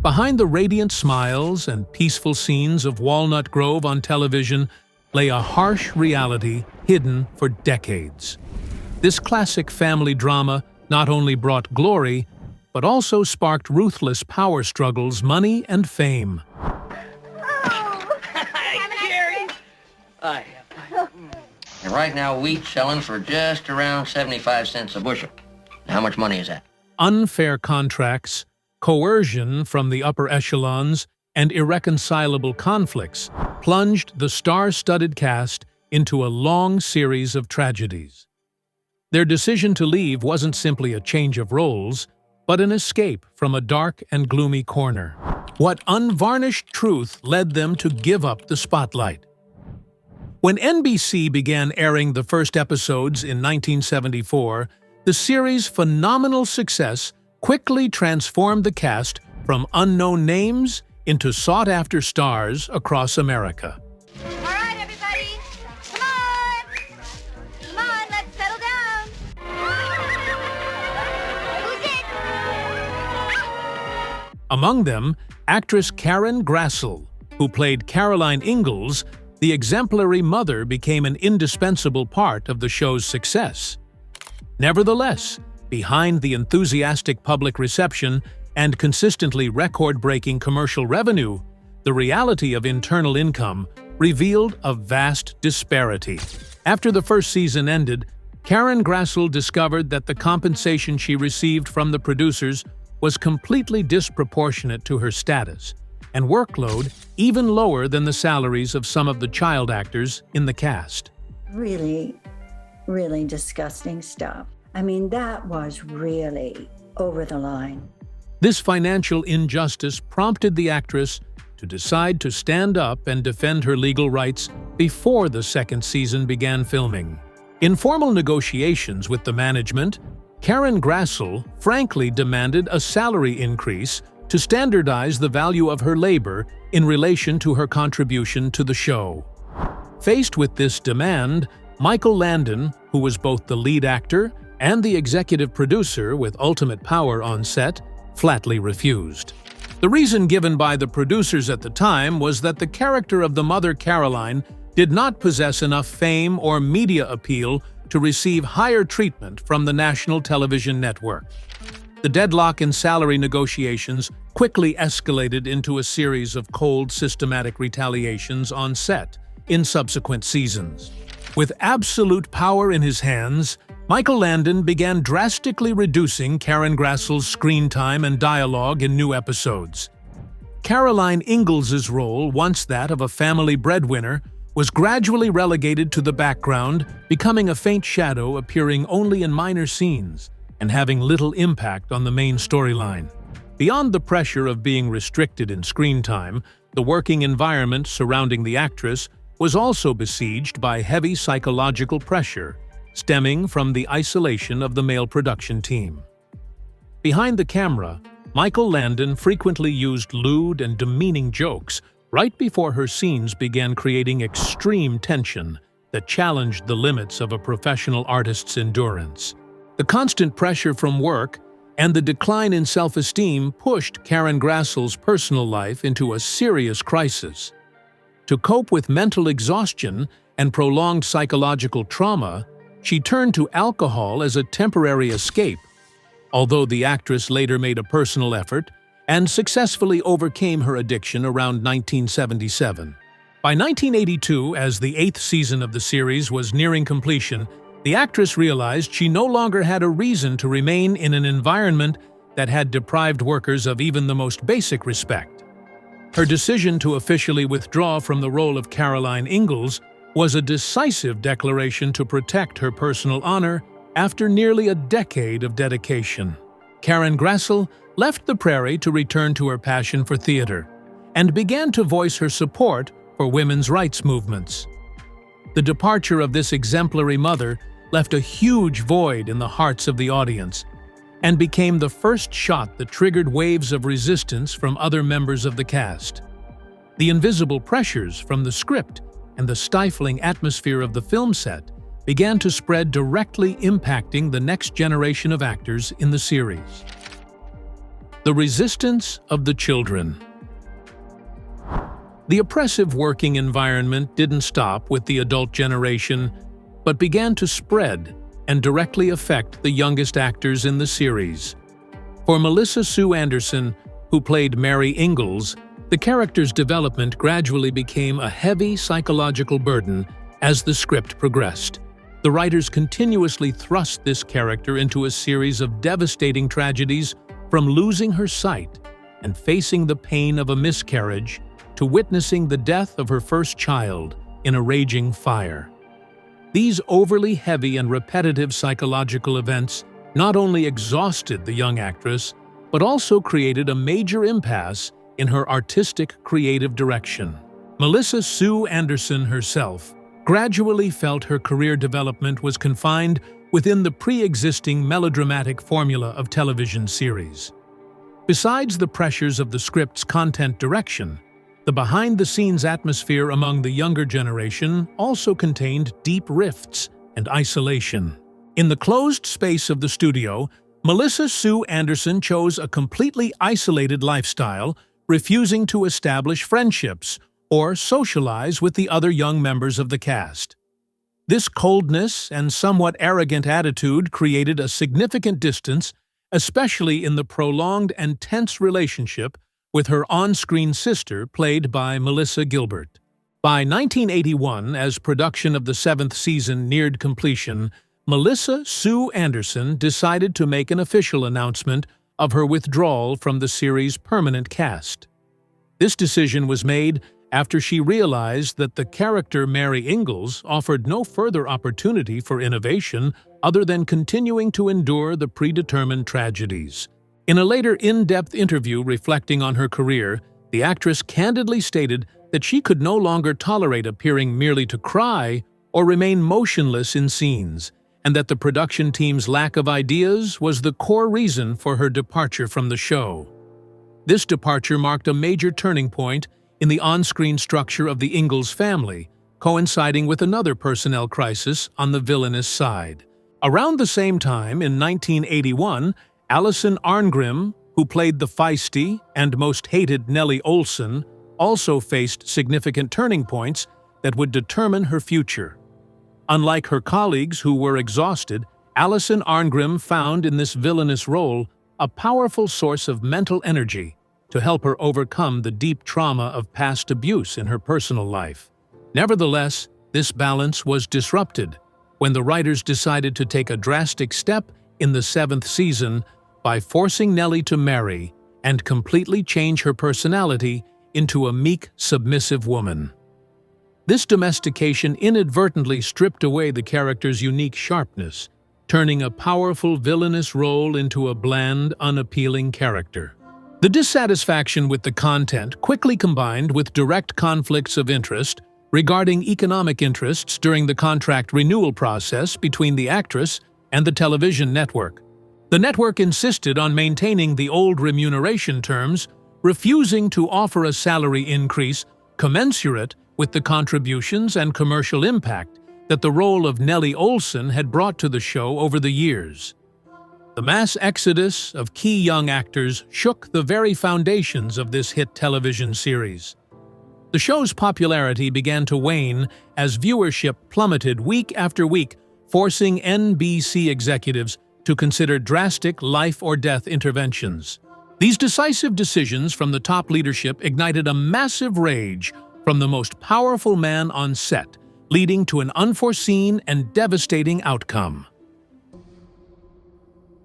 Behind the radiant smiles and peaceful scenes of Walnut Grove on television lay a harsh reality hidden for decades. This classic family drama not only brought glory, but also sparked ruthless power struggles, money, and fame. Hi. And right now, wheat's selling for just around 75 cents a bushel. How much money is that? Unfair contracts, coercion from the upper echelons, and irreconcilable conflicts plunged the star-studded cast into a long series of tragedies. Their decision to leave wasn't simply a change of roles, but an escape from a dark and gloomy corner. What unvarnished truth led them to give up the spotlight? When NBC began airing the first episodes in 1974, the series' phenomenal success quickly transformed the cast from unknown names into sought-after stars across America. All right, everybody, come on! Come on, let's settle down. Who's it? Among them, actress Karen Grassel, who played Caroline Ingalls, the exemplary mother, became an indispensable part of the show's success. Nevertheless, behind the enthusiastic public reception and consistently record-breaking commercial revenue, the reality of internal income revealed a vast disparity. After the first season ended, Karen Grassel discovered that the compensation she received from the producers was completely disproportionate to her status, and workload even lower than the salaries of some of the child actors in the cast. Really, really disgusting stuff. I mean, that was really over the line. This financial injustice prompted the actress to decide to stand up and defend her legal rights before the second season began filming. In formal negotiations with the management, Karen Grassel frankly demanded a salary increase to standardize the value of her labor in relation to her contribution to the show. Faced with this demand, Michael Landon, who was both the lead actor and the executive producer with ultimate power on set, flatly refused. The reason given by the producers at the time was that the character of the mother Caroline did not possess enough fame or media appeal to receive higher treatment from the national television network. The deadlock in salary negotiations quickly escalated into a series of cold, systematic retaliations on set in subsequent seasons. With absolute power in his hands, Michael Landon began drastically reducing Karen Grassel's screen time and dialogue in new episodes. Caroline Ingalls' role, once that of a family breadwinner, was gradually relegated to the background, becoming a faint shadow appearing only in minor scenes and having little impact on the main storyline. Beyond the pressure of being restricted in screen time, the working environment surrounding the actress was also besieged by heavy psychological pressure, stemming from the isolation of the male production team. Behind the camera, Michael Landon frequently used lewd and demeaning jokes right before her scenes began, creating extreme tension that challenged the limits of a professional artist's endurance. The constant pressure from work and the decline in self-esteem pushed Karen Grassel's personal life into a serious crisis. To cope with mental exhaustion and prolonged psychological trauma, she turned to alcohol as a temporary escape, although the actress later made a personal effort and successfully overcame her addiction around 1977. By 1982, as the 8th season of the series was nearing completion, the actress realized she no longer had a reason to remain in an environment that had deprived workers of even the most basic respect. Her decision to officially withdraw from the role of Caroline Ingalls was a decisive declaration to protect her personal honor after nearly a decade of dedication. Karen Grassel left the Prairie to return to her passion for theater and began to voice her support for women's rights movements. The departure of this exemplary mother left a huge void in the hearts of the audience and became the first shot that triggered waves of resistance from other members of the cast. The invisible pressures from the script and the stifling atmosphere of the film set began to spread, directly impacting the next generation of actors in the series. The resistance of the children. The oppressive working environment didn't stop with the adult generation, but began to spread and directly affect the youngest actors in the series. For Melissa Sue Anderson, who played Mary Ingalls, the character's development gradually became a heavy psychological burden as the script progressed. The writers continuously thrust this character into a series of devastating tragedies, from losing her sight and facing the pain of a miscarriage to witnessing the death of her first child in a raging fire. These overly heavy and repetitive psychological events not only exhausted the young actress, but also created a major impasse in her artistic creative direction. Melissa Sue Anderson herself gradually felt her career development was confined within the pre-existing melodramatic formula of television series. Besides the pressures of the script's content direction, the behind-the-scenes atmosphere among the younger generation also contained deep rifts and isolation. In the closed space of the studio, Melissa Sue Anderson chose a completely isolated lifestyle, refusing to establish friendships or socialize with the other young members of the cast. This coldness and somewhat arrogant attitude created a significant distance, especially in the prolonged and tense relationship with her on-screen sister, played by Melissa Gilbert. By 1981, as production of the 7th season neared completion, Melissa Sue Anderson decided to make an official announcement of her withdrawal from the series' permanent cast. This decision was made after she realized that the character Mary Ingalls offered no further opportunity for innovation other than continuing to endure the predetermined tragedies. In a later in-depth interview reflecting on her career, the actress candidly stated that she could no longer tolerate appearing merely to cry or remain motionless in scenes, and that the production team's lack of ideas was the core reason for her departure from the show. This departure marked a major turning point in the on-screen structure of the Ingalls family, coinciding with another personnel crisis on the villainous side. Around the same time, in 1981, Allison Arngrim, who played the feisty and most hated Nellie Oleson, also faced significant turning points that would determine her future. Unlike her colleagues who were exhausted, Allison Arngrim found in this villainous role a powerful source of mental energy to help her overcome the deep trauma of past abuse in her personal life. Nevertheless, this balance was disrupted when the writers decided to take a drastic step in the 7th season by forcing Nellie to marry and completely change her personality into a meek, submissive woman. This domestication inadvertently stripped away the character's unique sharpness, turning a powerful villainous role into a bland, unappealing character. The dissatisfaction with the content quickly combined with direct conflicts of interest regarding economic interests during the contract renewal process between the actress and the television network. The network insisted on maintaining the old remuneration terms, refusing to offer a salary increase commensurate with the contributions and commercial impact that the role of Nellie Oleson had brought to the show over the years. The mass exodus of key young actors shook the very foundations of this hit television series. The show's popularity began to wane as viewership plummeted week after week, forcing NBC executives to consider drastic life-or-death interventions. These decisive decisions from the top leadership ignited a massive rage from the most powerful man on set, leading to an unforeseen and devastating outcome.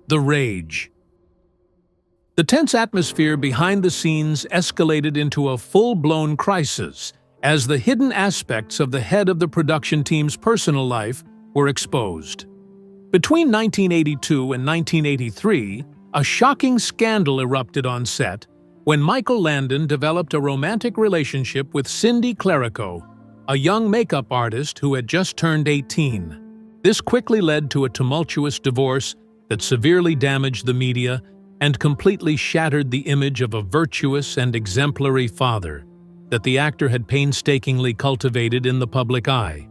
The rage. The tense atmosphere behind the scenes escalated into a full-blown crisis as the hidden aspects of the head of the production team's personal life were exposed. Between 1982 and 1983, a shocking scandal erupted on set when Michael Landon developed a romantic relationship with Cindy Clerico, a young makeup artist who had just turned 18. This quickly led to a tumultuous divorce that severely damaged the media and completely shattered the image of a virtuous and exemplary father that the actor had painstakingly cultivated in the public eye.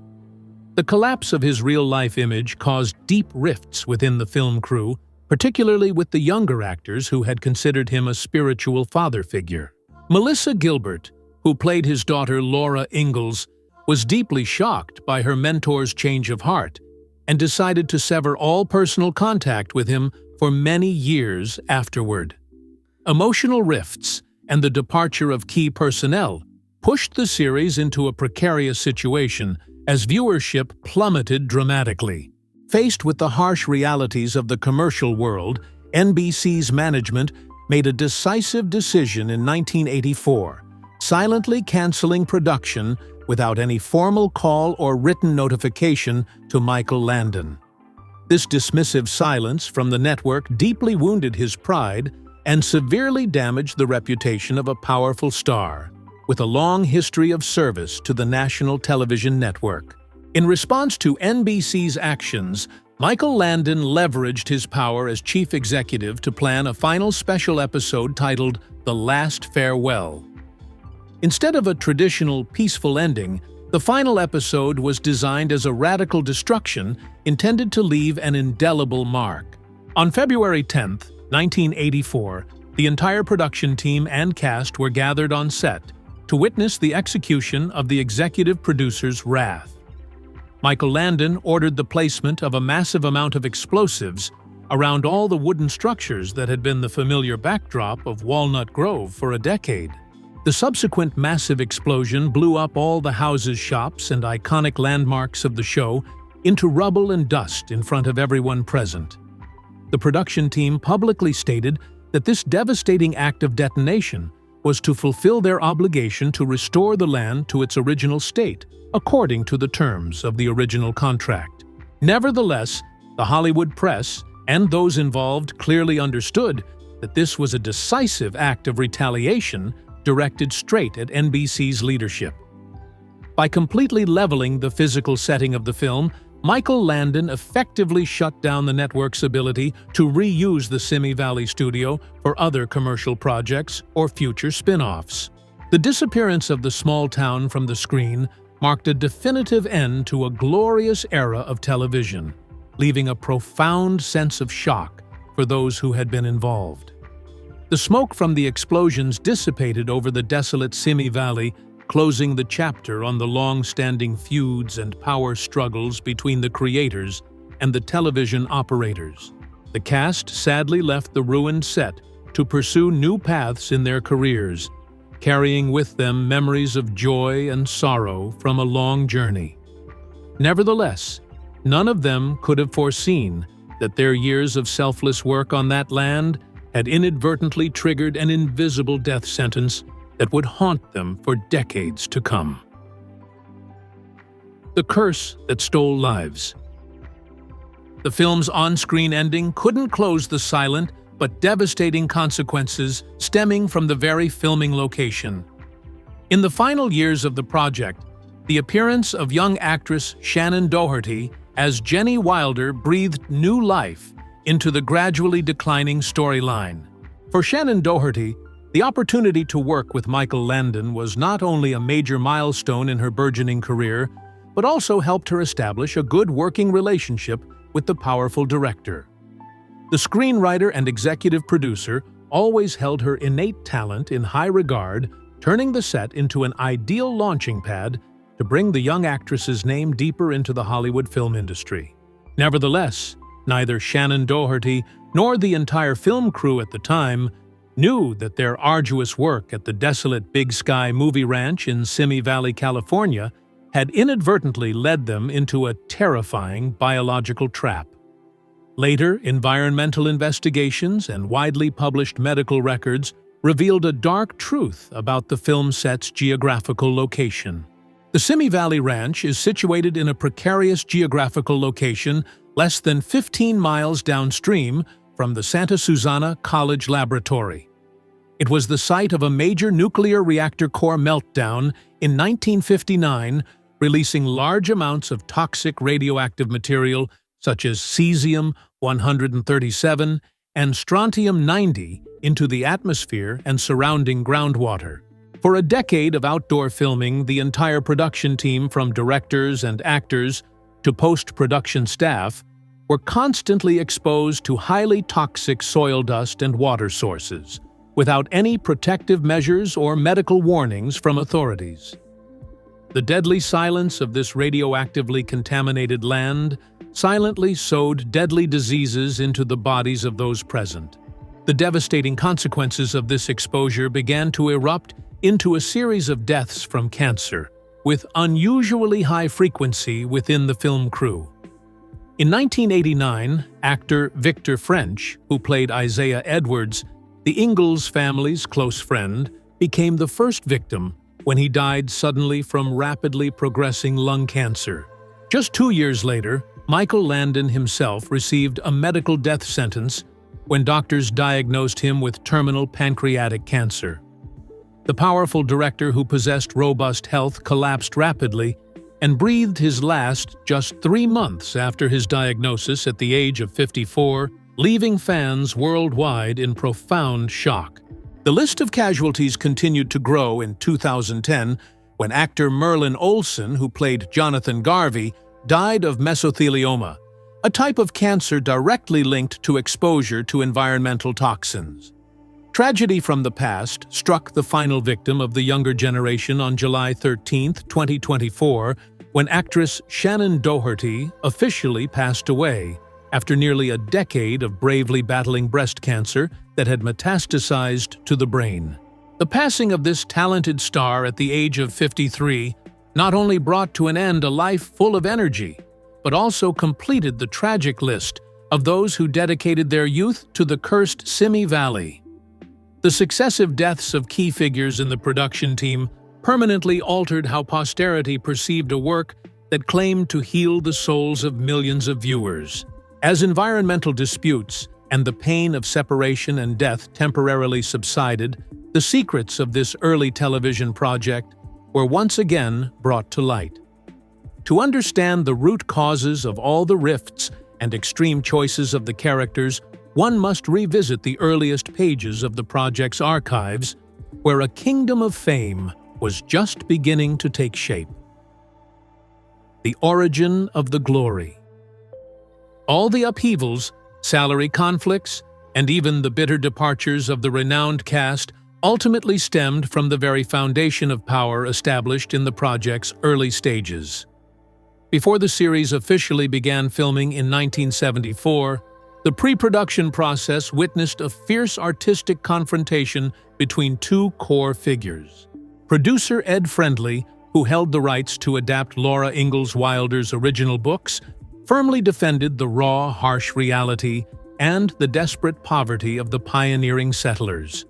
The collapse of his real-life image caused deep rifts within the film crew, particularly with the younger actors who had considered him a spiritual father figure. Melissa Gilbert, who played his daughter Laura Ingalls, was deeply shocked by her mentor's change of heart and decided to sever all personal contact with him for many years afterward. Emotional rifts and the departure of key personnel pushed the series into a precarious situation as viewership plummeted dramatically. Faced with the harsh realities of the commercial world, NBC's management made a decisive decision in 1984, silently canceling production without any formal call or written notification to Michael Landon. This dismissive silence from the network deeply wounded his pride and severely damaged the reputation of a powerful star, with a long history of service to the national television network. In response to NBC's actions, Michael Landon leveraged his power as chief executive to plan a final special episode titled The Last Farewell. Instead of a traditional peaceful ending, the final episode was designed as a radical destruction intended to leave an indelible mark. On February 10, 1984, the entire production team and cast were gathered on set to witness the execution of the executive producer's wrath. Michael Landon ordered the placement of a massive amount of explosives around all the wooden structures that had been the familiar backdrop of Walnut Grove for a decade. The subsequent massive explosion blew up all the houses, shops, and iconic landmarks of the show into rubble and dust in front of everyone present. The production team publicly stated that this devastating act of detonation was to fulfill their obligation to restore the land to its original state, according to the terms of the original contract. Nevertheless, the Hollywood press and those involved clearly understood that this was a decisive act of retaliation directed straight at NBC's leadership. By completely leveling the physical setting of the film, Michael Landon effectively shut down the network's ability to reuse the Simi Valley studio for other commercial projects or future spin-offs. The disappearance of the small town from the screen marked a definitive end to a glorious era of television, leaving a profound sense of shock for those who had been involved. The smoke from the explosions dissipated over the desolate Simi Valley, closing the chapter on the long-standing feuds and power struggles between the creators and the television operators. The cast sadly left the ruined set to pursue new paths in their careers, carrying with them memories of joy and sorrow from a long journey. Nevertheless, none of them could have foreseen that their years of selfless work on that land had inadvertently triggered an invisible death sentence that would haunt them for decades to come. The Curse That Stole Lives. The film's on-screen ending couldn't close the silent but devastating consequences stemming from the very filming location. In the final years of the project, the appearance of young actress Shannon Doherty as Jenny Wilder breathed new life into the gradually declining storyline. For Shannon Doherty, the opportunity to work with Michael Landon was not only a major milestone in her burgeoning career, but also helped her establish a good working relationship with the powerful director. The screenwriter and executive producer always held her innate talent in high regard, turning the set into an ideal launching pad to bring the young actress's name deeper into the Hollywood film industry. Nevertheless, neither Shannon Doherty nor the entire film crew at the time knew that their arduous work at the desolate Big Sky Movie Ranch in Simi Valley, California, had inadvertently led them into a terrifying biological trap. Later, environmental investigations and widely published medical records revealed a dark truth about the film set's geographical location. The Simi Valley Ranch is situated in a precarious geographical location less than 15 miles downstream from the Santa Susana College Laboratory. It was the site of a major nuclear reactor core meltdown in 1959, releasing large amounts of toxic radioactive material such as cesium-137 and strontium-90 into the atmosphere and surrounding groundwater. For a decade of outdoor filming, the entire production team, from directors and actors to post-production staff, were constantly exposed to highly toxic soil dust and water sources, without any protective measures or medical warnings from authorities. The deadly silence of this radioactively contaminated land silently sowed deadly diseases into the bodies of those present. The devastating consequences of this exposure began to erupt into a series of deaths from cancer, with unusually high frequency within the film crew. In 1989, actor Victor French, who played Isaiah Edwards, the Ingalls family's close friend, became the first victim when he died suddenly from rapidly progressing lung cancer. Just 2 years later, Michael Landon himself received a medical death sentence when doctors diagnosed him with terminal pancreatic cancer. The powerful director who possessed robust health collapsed rapidly and breathed his last just 3 months after his diagnosis at the age of 54, leaving fans worldwide in profound shock. The list of casualties continued to grow in 2010 when actor Merlin Olsen, who played Jonathan Garvey, died of mesothelioma, a type of cancer directly linked to exposure to environmental toxins. Tragedy from the past struck the final victim of the younger generation on July 13, 2024, when actress Shannon Doherty officially passed away after nearly a decade of bravely battling breast cancer that had metastasized to the brain. The passing of this talented star at the age of 53 not only brought to an end a life full of energy, but also completed the tragic list of those who dedicated their youth to the cursed Simi Valley. The successive deaths of key figures in the production team permanently altered how posterity perceived a work that claimed to heal the souls of millions of viewers. As environmental disputes and the pain of separation and death temporarily subsided, the secrets of this early television project were once again brought to light. To understand the root causes of all the rifts and extreme choices of the characters, one must revisit the earliest pages of the project's archives, where a kingdom of fame was just beginning to take shape. The origin of the glory. All the upheavals, salary conflicts, and even the bitter departures of the renowned cast ultimately stemmed from the very foundation of power established in the project's early stages. Before the series officially began filming in 1974, the pre-production process witnessed a fierce artistic confrontation between two core figures. Producer Ed Friendly, who held the rights to adapt Laura Ingalls Wilder's original books, firmly defended the raw, harsh reality and the desperate poverty of the pioneering settlers.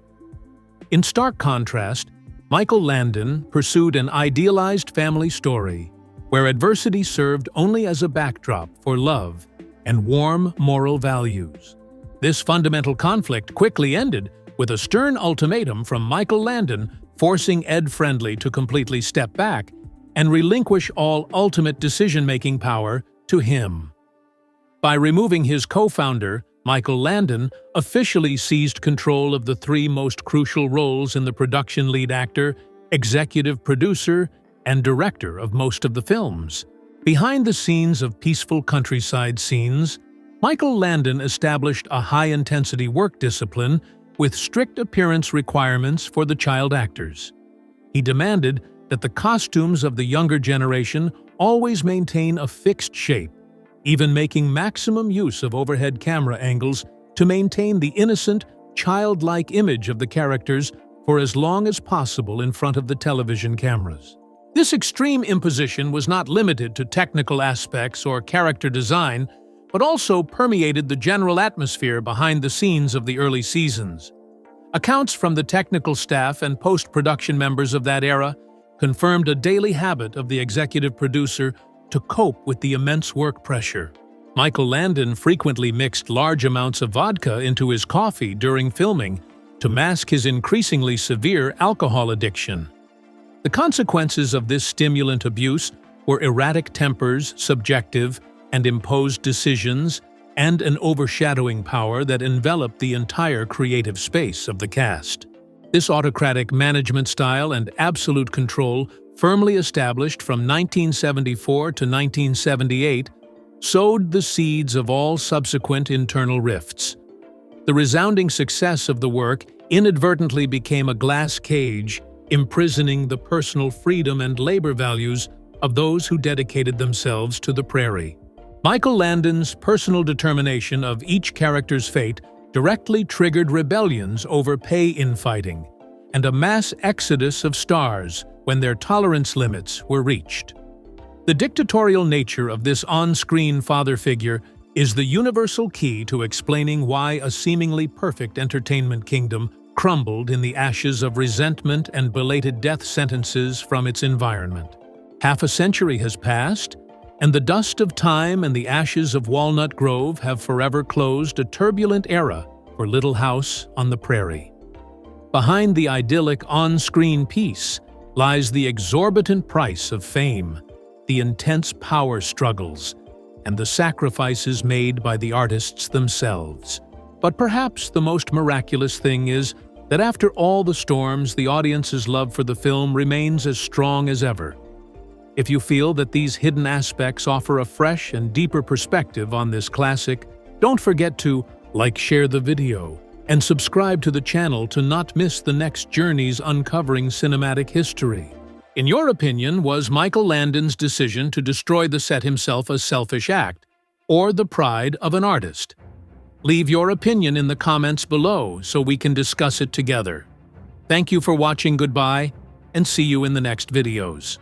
In stark contrast, Michael Landon pursued an idealized family story where adversity served only as a backdrop for love and warm moral values. This fundamental conflict quickly ended with a stern ultimatum from Michael Landon forcing Ed Friendly to completely step back and relinquish all ultimate decision-making power to him. By removing his co-founder, Michael Landon officially seized control of the three most crucial roles in the production: lead actor, executive producer, and director of most of the films. Behind the scenes of peaceful countryside scenes, Michael Landon established a high-intensity work discipline with strict appearance requirements for the child actors. He demanded that the costumes of the younger generation always maintain a fixed shape, even making maximum use of overhead camera angles to maintain the innocent, childlike image of the characters for as long as possible in front of the television cameras. This extreme imposition was not limited to technical aspects or character design, but also permeated the general atmosphere behind the scenes of the early seasons. Accounts from the technical staff and post-production members of that era confirmed a daily habit of the executive producer to cope with the immense work pressure. Michael Landon frequently mixed large amounts of vodka into his coffee during filming to mask his increasingly severe alcohol addiction. The consequences of this stimulant abuse were erratic tempers, subjective and imposed decisions, and an overshadowing power that enveloped the entire creative space of the cast. This autocratic management style and absolute control, firmly established from 1974 to 1978, sowed the seeds of all subsequent internal rifts. The resounding success of the work inadvertently became a glass cage, imprisoning the personal freedom and labor values of those who dedicated themselves to the prairie. Michael Landon's personal determination of each character's fate directly triggered rebellions over pay infighting and a mass exodus of stars when their tolerance limits were reached. The dictatorial nature of this on-screen father figure is the universal key to explaining why a seemingly perfect entertainment kingdom crumbled in the ashes of resentment and belated death sentences from its environment. Half a century has passed, and the dust of time and the ashes of Walnut Grove have forever closed a turbulent era for Little House on the Prairie. Behind the idyllic on-screen piece lies the exorbitant price of fame, the intense power struggles, and the sacrifices made by the artists themselves. But perhaps the most miraculous thing is that after all the storms, the audience's love for the film remains as strong as ever. If you feel that these hidden aspects offer a fresh and deeper perspective on this classic, don't forget to share the video, and subscribe to the channel to not miss the next journeys uncovering cinematic history. In your opinion, was Michael Landon's decision to destroy the set himself a selfish act, or the pride of an artist? Leave your opinion in the comments below so we can discuss it together. Thank you for watching, goodbye, and see you in the next videos.